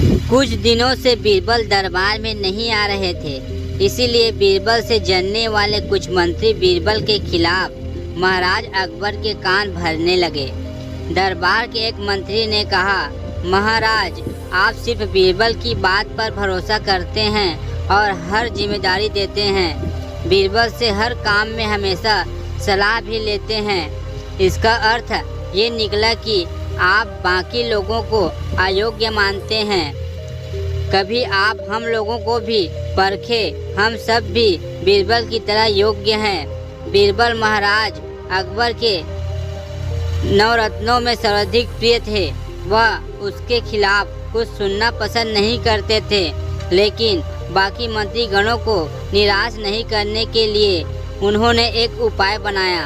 कुछ दिनों से बीरबल दरबार में नहीं आ रहे थे, इसीलिए बीरबल से जलने वाले कुछ मंत्री बीरबल के खिलाफ महाराज अकबर के कान भरने लगे। दरबार के एक मंत्री ने कहा, महाराज, आप सिर्फ बीरबल की बात पर भरोसा करते हैं और हर जिम्मेदारी देते हैं। बीरबल से हर काम में हमेशा सलाह भी लेते हैं। इसका अर्थ ये निकला कि आप बाकी लोगों को अयोग्य मानते हैं। कभी आप हम लोगों को भी परखे, हम सब भी बीरबल की तरह योग्य हैं। बीरबल महाराज अकबर के नवरत्नों में सर्वाधिक प्रिय थे। वह उसके खिलाफ कुछ सुनना पसंद नहीं करते थे, लेकिन बाकी मंत्री गणों को निराश नहीं करने के लिए उन्होंने एक उपाय बनाया।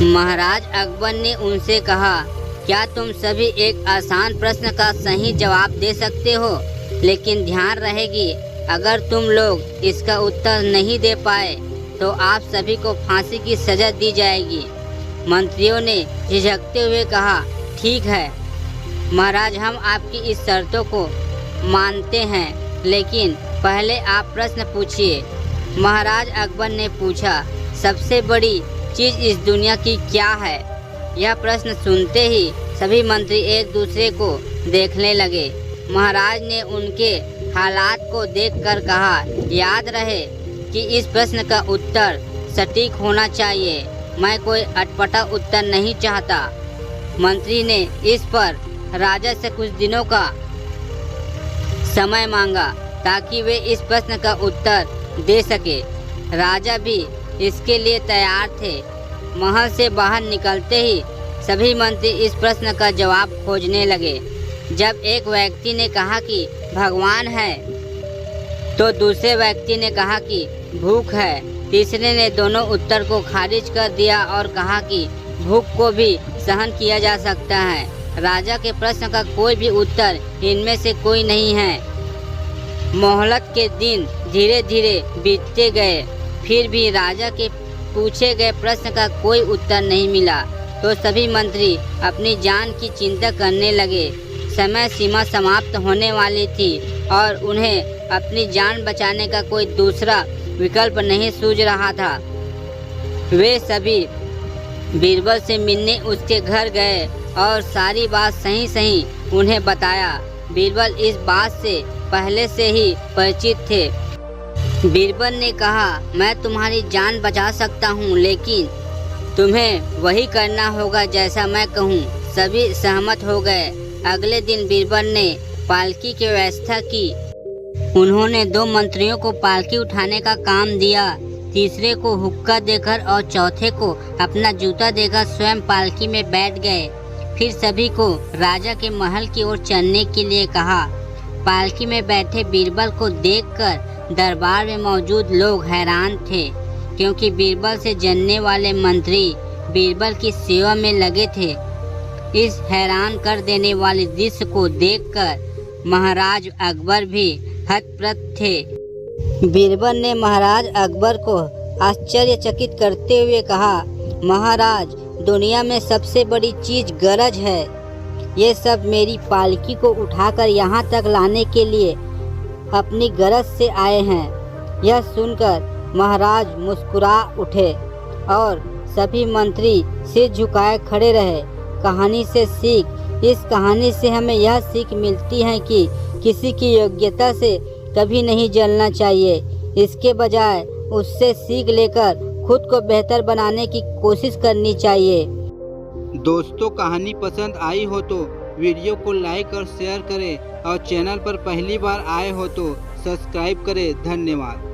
महाराज अकबर ने उनसे कहा, क्या तुम सभी एक आसान प्रश्न का सही जवाब दे सकते हो? लेकिन ध्यान रहेगी, अगर तुम लोग इसका उत्तर नहीं दे पाए तो आप सभी को फांसी की सजा दी जाएगी। मंत्रियों ने झिझकते हुए कहा, ठीक है महाराज, हम आपकी इस शर्तों को मानते हैं, लेकिन पहले आप प्रश्न पूछिए। महाराज अकबर ने पूछा, सबसे बड़ी चीज़ इस दुनिया की क्या है? यह प्रश्न सुनते ही सभी मंत्री एक दूसरे को देखने लगे। महाराज ने उनके हालात को देखकर कहा, याद रहे कि इस प्रश्न का उत्तर सटीक होना चाहिए। मैं कोई अटपटा उत्तर नहीं चाहता। मंत्री ने इस पर राजा से कुछ दिनों का समय मांगा ताकि वे इस प्रश्न का उत्तर दे सके। राजा भी इसके लिए तैयार थे। महल से बाहर निकलते ही सभी मंत्री इस प्रश्न का जवाब खोजने लगे। जब एक व्यक्ति ने कहा कि भगवान है, तो दूसरे व्यक्ति ने कहा कि भूख है। तीसरे ने दोनों उत्तर को खारिज कर दिया और कहा कि भूख को भी सहन किया जा सकता है। राजा के प्रश्न का कोई भी उत्तर इनमें से कोई नहीं है। मोहलत के दिन धीरे धीरे बीतते गए, फिर भी राजा के पूछे गए प्रश्न का कोई उत्तर नहीं मिला, तो सभी मंत्री अपनी जान की चिंता करने लगे। समय सीमा समाप्त होने वाली थी और उन्हें अपनी जान बचाने का कोई दूसरा विकल्प नहीं सूझ रहा था। वे सभी बीरबल से मिलने उसके घर गए और सारी बात सही सही उन्हें बताया। बीरबल इस बात से पहले से ही परिचित थे। बीरबल ने कहा, मैं तुम्हारी जान बचा सकता हूँ, लेकिन तुम्हें वही करना होगा जैसा मैं कहूँ। सभी सहमत हो गए। अगले दिन बीरबल ने पालकी की व्यवस्था की। उन्होंने 2 मंत्रियों को पालकी उठाने का काम दिया, तीसरे को हुक्का देकर और चौथे को अपना जूता देकर स्वयं पालकी में बैठ गए। फिर सभी को राजा के महल की ओर चलने के लिए कहा। पालकी में बैठे बीरबल को देखकर दरबार में मौजूद लोग हैरान थे, क्योंकि बीरबल से जलने वाले मंत्री बीरबल की सेवा में लगे थे। इस हैरान कर देने वाले दृश्य को देखकर महाराज अकबर भी हतप्रभ थे। बीरबल ने महाराज अकबर को आश्चर्यचकित करते हुए कहा, महाराज, दुनिया में सबसे बड़ी चीज गरज है। ये सब मेरी पालकी को उठाकर यहाँ तक लाने के लिए अपनी गरज से आए हैं। यह सुनकर महाराज मुस्कुरा उठे और सभी मंत्री सिर झुकाए खड़े रहे। कहानी से सीख, इस कहानी से हमें यह सीख मिलती है कि किसी की योग्यता से कभी नहीं जलना चाहिए। इसके बजाय उससे सीख लेकर खुद को बेहतर बनाने की कोशिश करनी चाहिए। दोस्तों, कहानी पसंद आई हो तो वीडियो को लाइक और शेयर करें और चैनल पर पहली बार आए हो तो सब्सक्राइब करें। धन्यवाद।